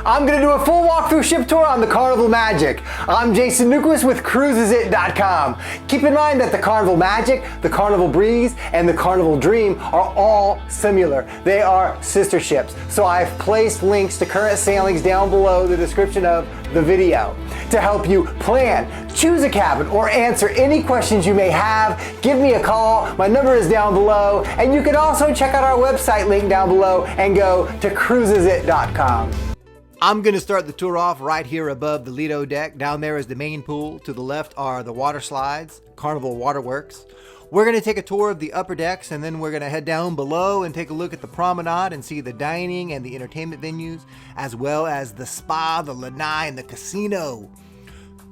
I'm going to do a full walkthrough ship tour on the Carnival Magic. I'm Jason Nuquist with CruisesIt.com. Keep in mind that the Carnival Magic, the Carnival Breeze, and the Carnival Dream are all similar. They are sister ships. So I've placed links to current sailings down below the description of the video to help you plan, choose a cabin, or answer any questions you may have. Give me a call. My number is down below, and you can also check out our website link down below and go to CruisesIt.com. I'm going to start the tour off right here above the Lido deck. Down there is the main pool. To the left are the water slides, Carnival Waterworks. We're going to take a tour of the upper decks, and then we're going to head down below and take a look at the promenade and see the dining and the entertainment venues, as well as the spa, the lanai, and the casino.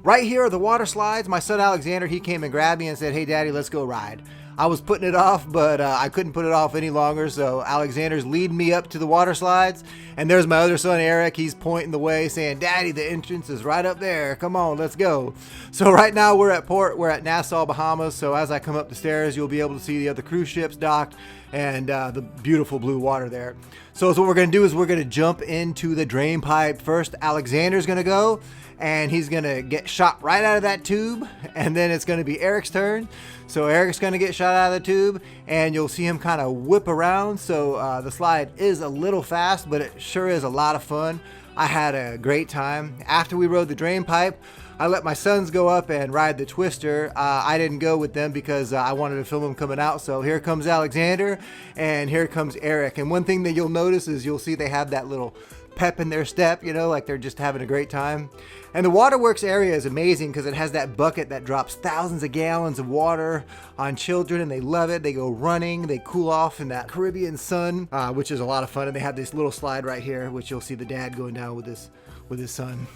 Right here are the water slides. My son Alexander, he came and grabbed me and said, "Hey Daddy, let's go ride." I was putting it off, but I couldn't put it off any longer, so Alexander's leading me up to the water slides, and there's my other son Eric. He's pointing the way saying, "Daddy, the entrance is right up there. Come on, let's go." So right now we're at port. We're at Nassau, Bahamas, so as I come up the stairs, you'll be able to see the other cruise ships docked and the beautiful blue water there. So what we're going to do is we're going to jump into the drain pipe. First, Alexander's going to go, and he's going to get shot right out of that tube, and then it's going to be Eric's turn. So Eric's going to get shot out of the tube, and you'll see him kind of whip around. So the slide is a little fast, but it sure is a lot of fun. I had a great time. After we rode the drain pipe, I let my sons go up and ride the twister. I didn't go with them because I wanted to film them coming out. So here comes Alexander, and here comes Eric. And one thing that you'll notice is you'll see they have that little pep in their step, you know, like they're just having a great time. And the waterworks area is amazing because it has that bucket that drops thousands of gallons of water on children, and they love it. They go running, they cool off in that Caribbean sun, which is a lot of fun. And they have this little slide right here, which you'll see the dad going down with his son.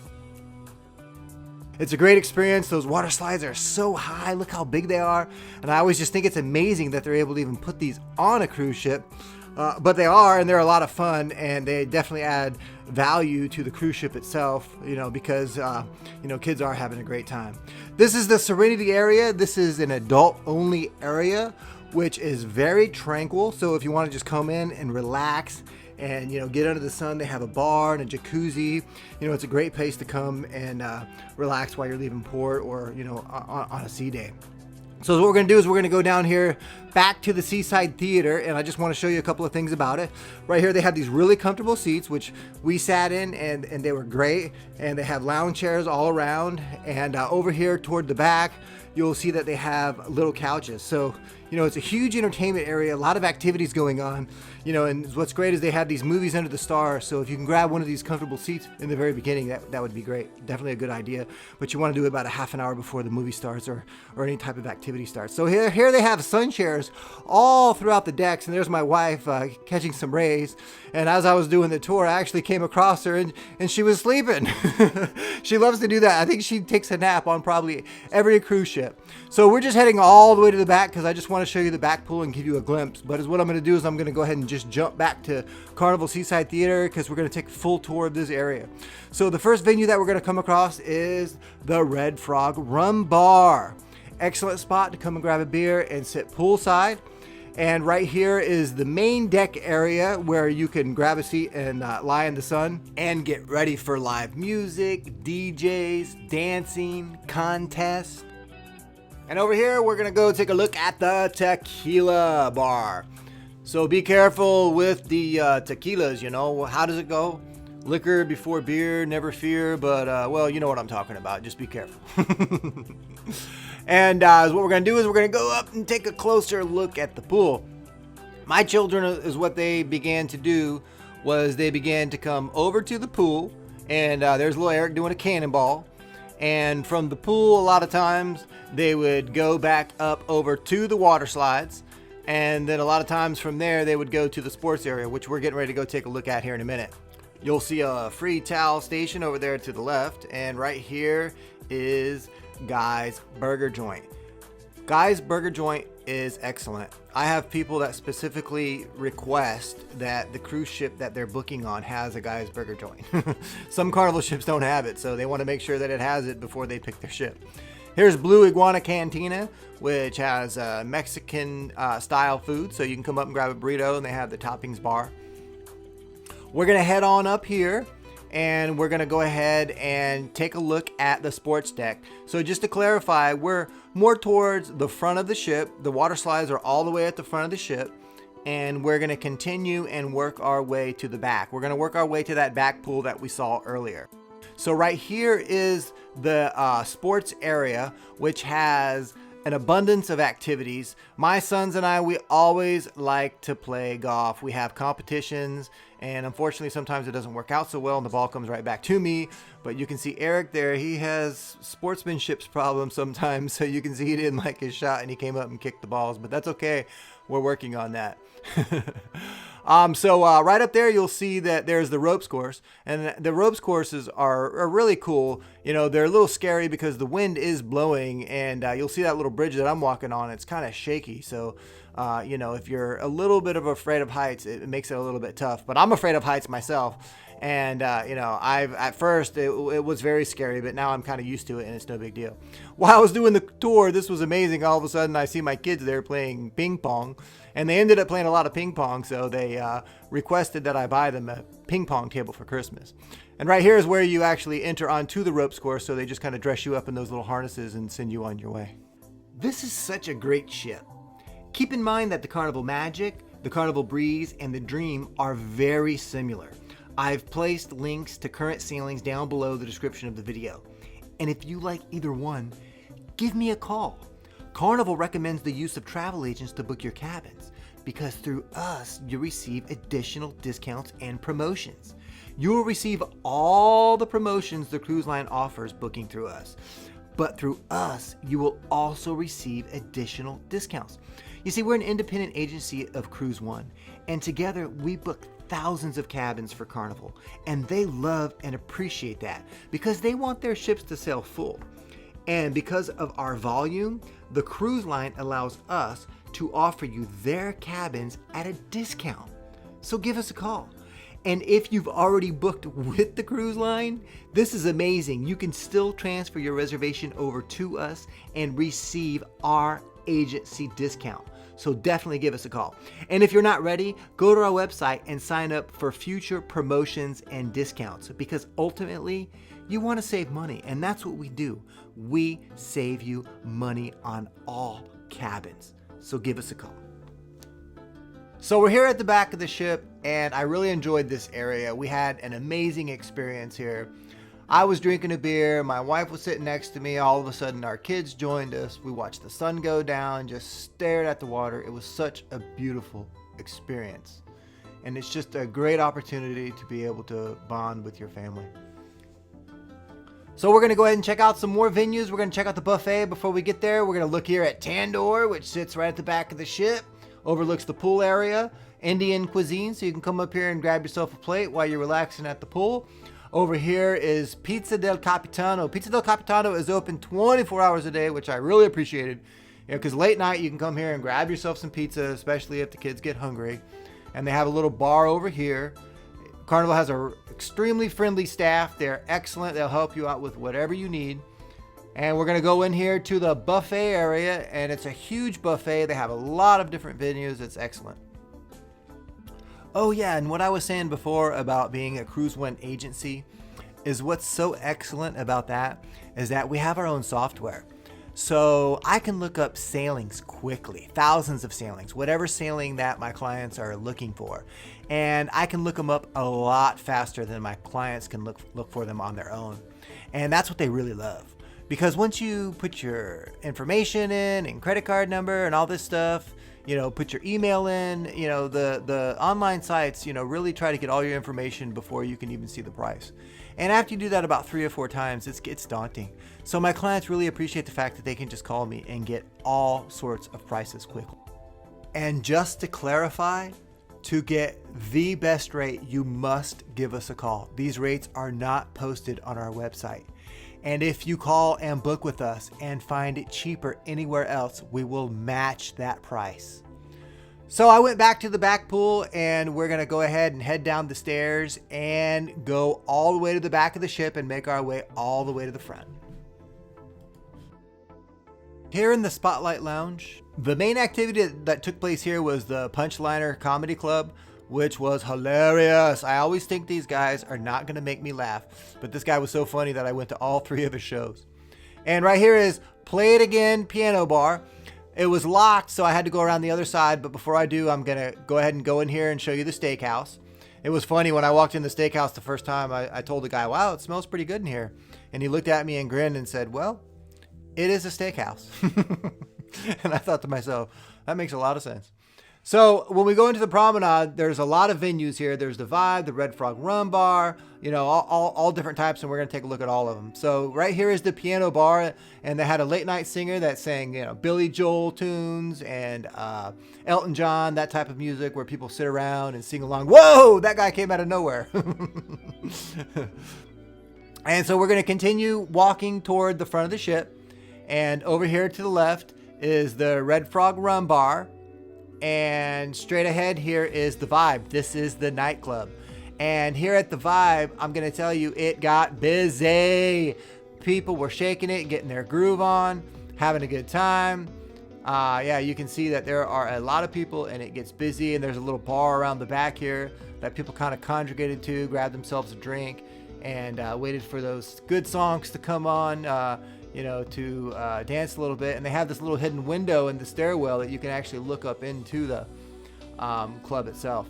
It's a great experience. Those water slides are so high. Look how big they are. And I always just think it's amazing that they're able to even put these on a cruise ship. But they are, and they're a lot of fun, and they definitely add value to the cruise ship itself, you know, because, you know, kids are having a great time. This is the Serenity area. This is an adult-only area, which is very tranquil. So if you want to just come in and relax and, you know, get under the sun, they have a bar and a jacuzzi. You know, it's a great place to come and relax while you're leaving port or, you know, on a sea day. So what we're going to do is we're going to go down here back to the Seaside Theater, and I just want to show you a couple of things about it. Right here they have these really comfortable seats, which we sat in, and they were great. And they have lounge chairs all around, and over here toward the back you'll see that they have little couches. So, you know, it's a huge entertainment area, a lot of activities going on, you know, and what's great is they have these movies under the stars. So if you can grab one of these comfortable seats in the very beginning, that would be great. Definitely a good idea, but you want to do it about a half an hour before the movie starts or any type of activity starts. So here they have sun chairs all throughout the decks, and there's my wife catching some rays. And as I was doing the tour, I actually came across her, and she was sleeping. She loves to do that. I think she takes a nap on probably every cruise ship. So we're just heading all the way to the back because I just want to show you the back pool and give you a glimpse. But what I'm going to do is I'm going to go ahead and just jump back to Carnival Seaside Theater because we're going to take a full tour of this area. So the first venue that we're going to come across is the Red Frog Rum Bar. Excellent spot to come and grab a beer and sit poolside. And right here is the main deck area where you can grab a seat and lie in the sun and get ready for live music, DJs, dancing, contests. And over here, we're going to go take a look at the tequila bar. So be careful with the tequilas, you know. How does it go? Liquor before beer, never fear. But, well, you know what I'm talking about. Just be careful. And what we're going to do is we're going to go up and take a closer look at the pool. My children, is what they began to do, was they began to come over to the pool. And there's little Eric doing a cannonball. And from the pool, a lot of times, they would go back up over to the water slides. And then a lot of times from there, they would go to the sports area, which we're getting ready to go take a look at here in a minute. You'll see a free towel station over there to the left. And right here is Guy's Burger Joint. Guy's Burger Joint is excellent. I have people that specifically request that the cruise ship that they're booking on has a Guy's Burger Joint. Some Carnival ships don't have it, so they want to make sure that it has it before they pick their ship. Here's BlueIguana Cantina, which has Mexican style food, so you can come up and grab a burrito, and they have the toppings bar. We're going to head on up here and we're gonna go ahead and take a look at the sports deck. So just to clarify, we're more towards the front of the ship. The water slides are all the way at the front of the ship, and we're gonna continue and work our way to the back. We're gonna work our way to that back pool that we saw earlier. So right here is the sports area, which has an abundance of activities. My sons and I, we always like to play golf. We have competitions, and unfortunately sometimes it doesn't work out so well and the ball comes right back to me. But you can see Eric there, he has sportsmanship problems sometimes, so you can see he didn't like his shot and he came up and kicked the balls, but that's okay. We're working on that. So right up there, you'll see that there's the ropes course, and the ropes courses are really cool. You know, they're a little scary because the wind is blowing, and you'll see that little bridge that I'm walking on. It's kind of shaky. So, you know, if you're a little bit of afraid of heights, it makes it a little bit tough, but I'm afraid of heights myself. And, you know, at first it was very scary, but now I'm kind of used to it and it's no big deal. While I was doing the tour, this was amazing. All of a sudden I see my kids there playing ping pong, and they ended up playing a lot of ping pong. So they requested that I buy them a ping pong table for Christmas. And right here is where you actually enter onto the ropes course. So they just kind of dress you up in those little harnesses and send you on your way. This is such a great ship. Keep in mind that the Carnival Magic, the Carnival Breeze, and the Dream are very similar. I've placed links to current sailings down below the description of the video. And if you like either one, give me a call. Carnival recommends the use of travel agents to book your cabins because through us, you receive additional discounts and promotions. You will receive all the promotions the cruise line offers booking through us. But through us, you will also receive additional discounts. You see, we're an independent agency of Cruise One, and together we book thousands of cabins for Carnival, and they love and appreciate that because they want their ships to sail full. And because of our volume, the cruise line allows us to offer you their cabins at a discount. So give us a call. And if you've already booked with the cruise line, this is amazing. You can still transfer your reservation over to us and receive our agency discount. So definitely give us a call. And if you're not ready, go to our website and sign up for future promotions and discounts because ultimately you want to save money, and that's what we do. We save you money on all cabins. So give us a call. So we're here at the back of the ship, and I really enjoyed this area. We had an amazing experience here. I was drinking a beer, my wife was sitting next to me, all of a sudden our kids joined us, we watched the sun go down, just stared at the water. It was such a beautiful experience. And it's just a great opportunity to be able to bond with your family. So we're gonna go ahead and check out some more venues. We're gonna check out the buffet before we get there. We're gonna look here at Tandoor, which sits right at the back of the ship, overlooks the pool area, Indian cuisine, so you can come up here and grab yourself a plate while you're relaxing at the pool. Over here is Pizza del Capitano. Pizza del Capitano is open 24 hours a day, which I really appreciated. You know, because late night you can come here and grab yourself some pizza, especially if the kids get hungry. And they have a little bar over here. Carnival has an extremely friendly staff. They're excellent. They'll help you out with whatever you need. And we're going to go in here to the buffet area, and it's a huge buffet. They have a lot of different venues. It's excellent. Oh yeah, and what I was saying before about being a Cruise One agency is what's so excellent about that is that we have our own software. So I can look up sailings quickly, thousands of sailings, whatever sailing that my clients are looking for. And I can look them up a lot faster than my clients can look for them on their own. And that's what they really love. Because once you put your information in and credit card number and all this stuff, you know, put your email in, you know, the online sites, you know, really try to get all your information before you can even see the price. And after you do that about 3 or 4 times, it's daunting. So my clients really appreciate the fact that they can just call me and get all sorts of prices quickly. And just to clarify, to get the best rate, you must give us a call. These rates are not posted on our website. And if you call and book with us and find it cheaper anywhere else, we will match that price. So I went back to the back pool, and we're going to go ahead and head down the stairs and go all the way to the back of the ship and make our way all the way to the front. Here in the Spotlight Lounge, the main activity that took place here was the Punchliner Comedy Club, which was hilarious. I always think these guys are not going to make me laugh, but this guy was so funny that I went to all 3 of his shows. And right here is Play It Again Piano Bar. It was locked, so I had to go around the other side, but before I do, I'm going to go ahead and go in here and show you the Steakhouse. It was funny, when I walked in the Steakhouse the first time, I told the guy, wow, it smells pretty good in here. And he looked at me and grinned and said, well, it is a steakhouse. And I thought to myself, that makes a lot of sense. So when we go into the promenade, there's a lot of venues here. There's the Vibe, the Red Frog Rum Bar, you know, all different types, and we're going to take a look at all of them. So right here is the piano bar, and they had a late night singer that sang, you know, Billy Joel tunes and Elton John, that type of music where people sit around and sing along. Whoa, that guy came out of nowhere. And so we're going to continue walking toward the front of the ship, and over here to the left is the Red Frog Rum Bar. And straight ahead here is the Vibe. This is the nightclub. And here at the Vibe, I'm going to tell you, it got busy. People were shaking it, getting their groove on, having a good time. Yeah, you can see that there are a lot of people and it gets busy. And there's a little bar around the back here that people kind of congregated to, grabbed themselves a drink, and waited for those good songs to come on. You know, to dance a little bit. And they have this little hidden window in the stairwell that you can actually look up into the club itself.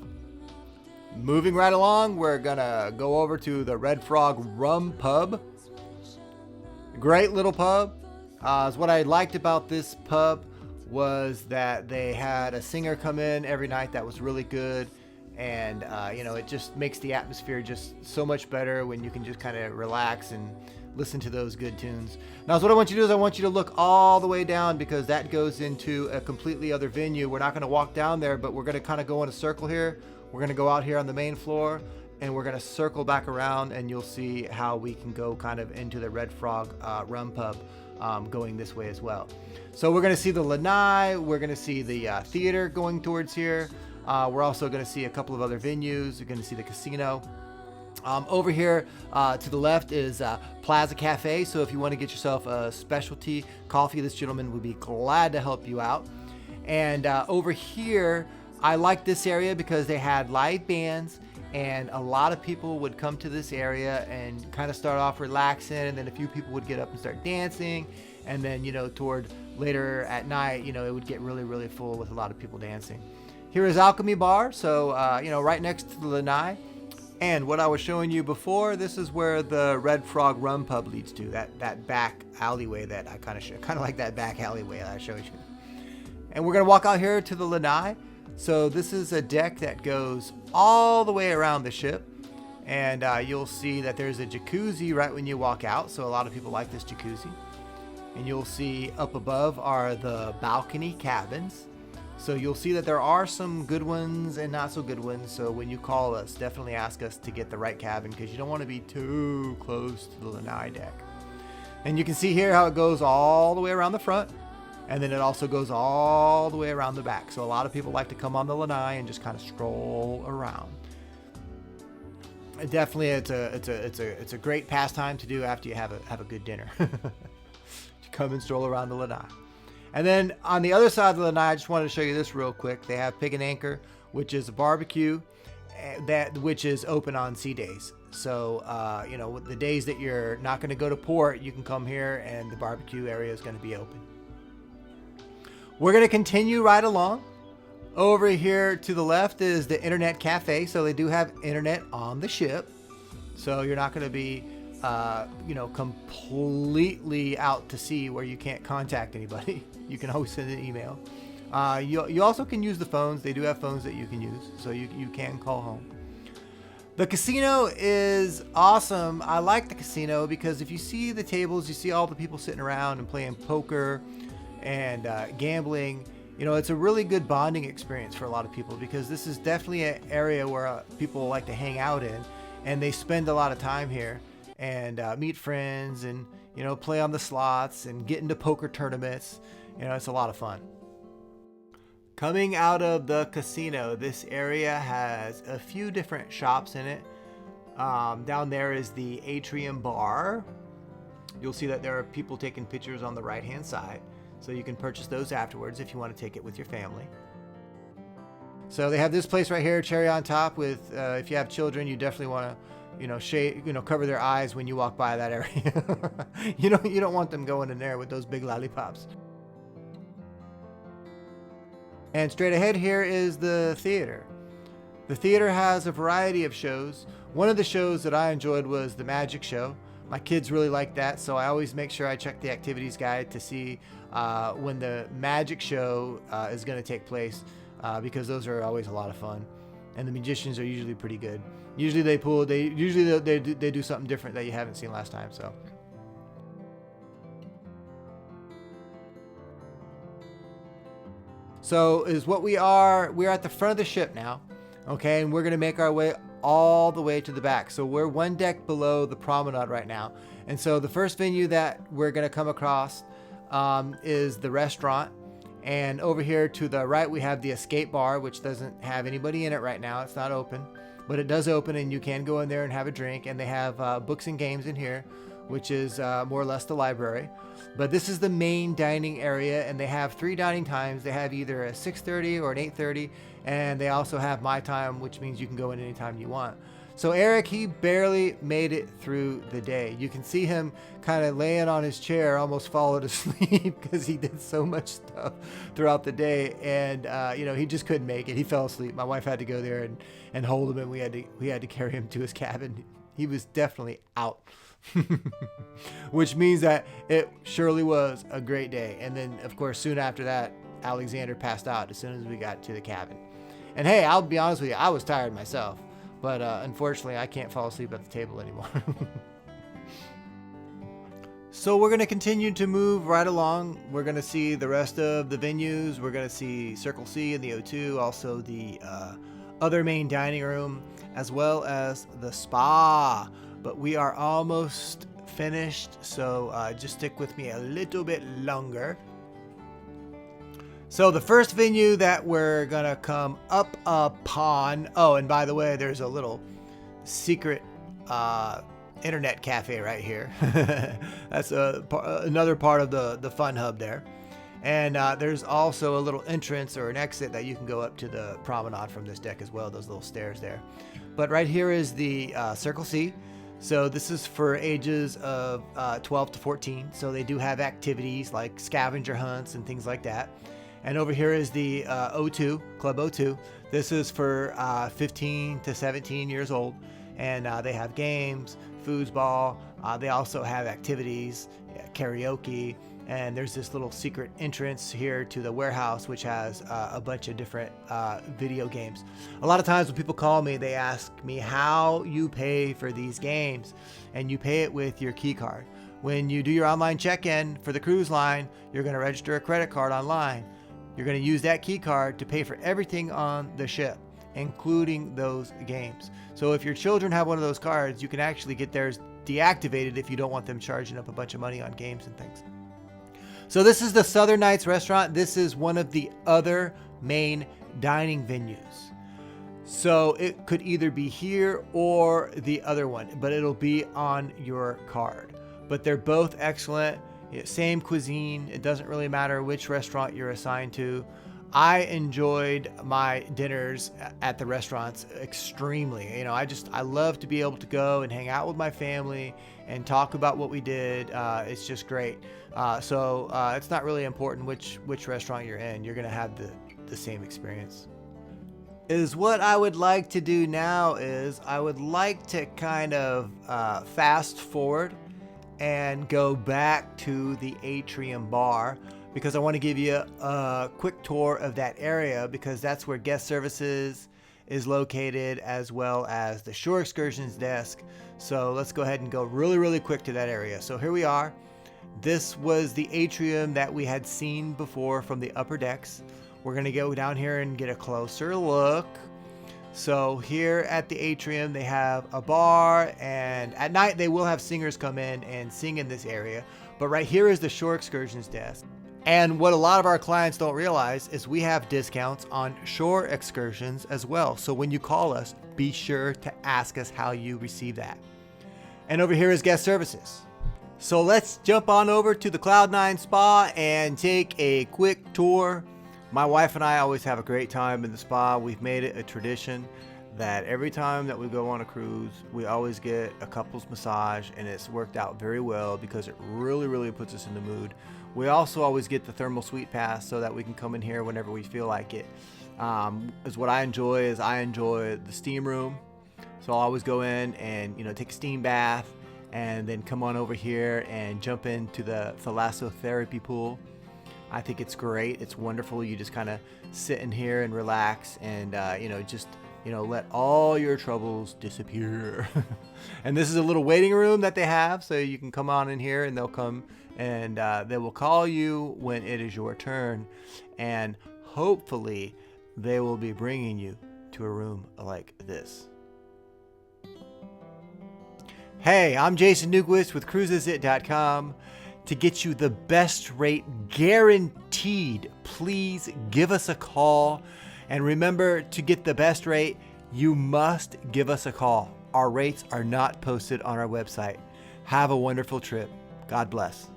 Moving right along, we're gonna go over to the Red Frog Rum Pub. Great little pub. What I liked about this pub was that they had a singer come in every night that was really good. And, you know, it just makes the atmosphere just so much better when you can just kind of relax and listen to those good tunes. Now, so what I want you to do is I want you to look all the way down, because that goes into a completely other venue. We're not going to walk down there, but we're going to kind of go in a circle here. We're going to go out here on the main floor, and we're going to circle back around, and you'll see how we can go kind of into the Red Frog Rum Pub going this way as well. So we're going to see the Lanai. We're going to see the theater going towards here. We're also going to see a couple of other venues. We're going to see the casino. Over here to the left is Plaza Cafe. So if you want to get yourself a specialty coffee, this gentleman would be glad to help you out. And over here, I like this area because they had live bands, and a lot of people would come to this area and kind of start off relaxing, and then a few people would get up and start dancing. And then, you know, toward later at night, you know, it would get really, really full with a lot of people dancing. Here is Alchemy Bar. So, you know, right next to the Lanai. And what I was showing you before, this is where the Red Frog Rum Pub leads to, that back alleyway that I kind of like that back alleyway that I showed you. And we're going to walk out here to the Lanai. So this is a deck that goes all the way around the ship. And you'll see that there's a jacuzzi right when you walk out. So a lot of people like this jacuzzi. And you'll see up above are the balcony cabins. So you'll see that there are some good ones and not so good ones. So when you call us, definitely ask us to get the right cabin, because you don't want to be too close to the Lanai deck. And you can see here how it goes all the way around the front, and then it also goes all the way around the back. So a lot of people like to come on the Lanai and just kind of stroll around. Definitely, it's a great pastime to do after you have a good dinner. To come and stroll around the Lanai. And then on the other side of the Lanai, I just wanted to show you this real quick. They have Pig and Anchor, which is a barbecue which is open on sea days. So, you know, the days that you're not going to go to port, you can come here and the barbecue area is going to be open. We're going to continue right along. Over here to the left is the Internet Cafe. So they do have internet on the ship. So you're not going to be you know, completely out to sea where you can't contact anybody. You can always send an email. You also can use the phones. They do have phones that you can use, so you can call home. The casino is awesome. I like the casino because if you see the tables, you see all the people sitting around and playing poker and gambling. You know, it's a really good bonding experience for a lot of people, because this is definitely an area where people like to hang out in, and they spend a lot of time here and meet friends and, you know, play on the slots and get into poker tournaments. You know, it's a lot of fun. Coming out of the casino, this area has a few different shops in it. Down there is the Atrium Bar. You'll see that there are people taking pictures on the right-hand side, so you can purchase those afterwards if you want to take it with your family. So they have this place right here, cherry on top. With if you have children, you definitely want to, shade, cover their eyes when you walk by that area. you don't want them going in there with those big lollipops. And straight ahead here is the theater. The theater has a variety of shows. One of the shows that I enjoyed was the magic show. My kids really like that, so I always make sure I check the activities guide to see when the magic show is going to take place, because those are always a lot of fun, and the magicians are usually pretty good. Usually they do something different that you haven't seen last time. So is what we're at the front of the ship now, okay, and we're going to make our way all the way to the back. So we're one deck below the promenade right now, and so the first venue that we're going to come across is the restaurant, and over here to the right we have the escape bar, which doesn't have anybody in it right now. It's not open, but it does open, and you can go in there and have a drink, and they have books and games in here, which is more or less the library. But this is the main dining area, and they have 3 dining times. They have either a 6:30 or an 8:30, and they also have my time, which means you can go in anytime you want. So Eric, he barely made it through the day. You can see him kind of laying on his chair, almost falling asleep because he did so much stuff throughout the day, and he just couldn't make it. He fell asleep. My wife had to go there and hold him, and we had to carry him to his cabin. He was definitely out. Which means that it surely was a great day. And then of course soon after that, Alexander passed out as soon as we got to the cabin. And hey, I'll be honest with you, I was tired myself, but unfortunately I can't fall asleep at the table anymore. So we're going to continue to move right along. We're going to see the rest of the venues. We're going to see Circle C and the O2, also the other main dining room, as well as the spa. But we are almost finished, so just stick with me a little bit longer. So the first venue that we're gonna come up upon, oh, and by the way, there's a little secret internet cafe right here. That's another part of the fun hub there. And there's also a little entrance or an exit that you can go up to the promenade from this deck as well, those little stairs there. But right here is the Circle C. So this is for ages of 12 to 14. So they do have activities like scavenger hunts and things like that. And over here is the O2, Club O2. This is for 15 to 17 years old. And they have games, foosball. They also have activities, karaoke. And there's this little secret entrance here to the warehouse, which has a bunch of different video games. A lot of times when people call me, they ask me how you pay for these games, and you pay it with your key card. When you do your online check-in for the cruise line, you're going to register a credit card online. You're going to use that key card to pay for everything on the ship, including those games. So if your children have one of those cards, you can actually get theirs deactivated if you don't want them charging up a bunch of money on games and things. So this is the Southern Nights restaurant. This is one of the other main dining venues. So it could either be here or the other one, but it'll be on your card. But they're both excellent. Same cuisine. It doesn't really matter which restaurant you're assigned to. I enjoyed my dinners at the restaurants extremely. I love to be able to go and hang out with my family and talk about what we did. It's just great. So it's not really important which restaurant you're in. You're going to have the same experience. What I would like to do now is I would like to kind of fast forward and go back to the atrium bar, because I want to give you a quick tour of that area, because that's where guest services is located, as well as the shore excursions desk. So let's go ahead and go really quick to that area. So here we are. This was the atrium that we had seen before from the upper decks. We're going to go down here and get a closer look. So here at the atrium, they have a bar, and at night they will have singers come in and sing in this area. But right here is the shore excursions desk. And what a lot of our clients don't realize is we have discounts on shore excursions as well. So when you call us, be sure to ask us how you receive that. And over here is guest services. So let's jump on over to the Cloud9 Spa and take a quick tour My wife and I always have a great time in the spa. We've made it a tradition that every time that we go on a cruise, we always get a couples massage, and it's worked out very well because it really puts us in the mood. We also always get the thermal suite pass so that we can come in here whenever we feel like it. Is what I enjoy the steam room. So I'll always go in and take a steam bath and then come on over here and jump into the thalassotherapy pool. I think it's great. It's wonderful. You just kind of sit in here and relax and let all your troubles disappear. And this is a little waiting room that they have, so you can come on in here and they'll come and they will call you when it is your turn, and hopefully they will be bringing you to a room like this. Hey, I'm Jason Newquist with cruisesit.com. To get you the best rate guaranteed, please give us a call. And remember, to get the best rate, you must give us a call. Our rates are not posted on our website. Have a wonderful trip. God bless.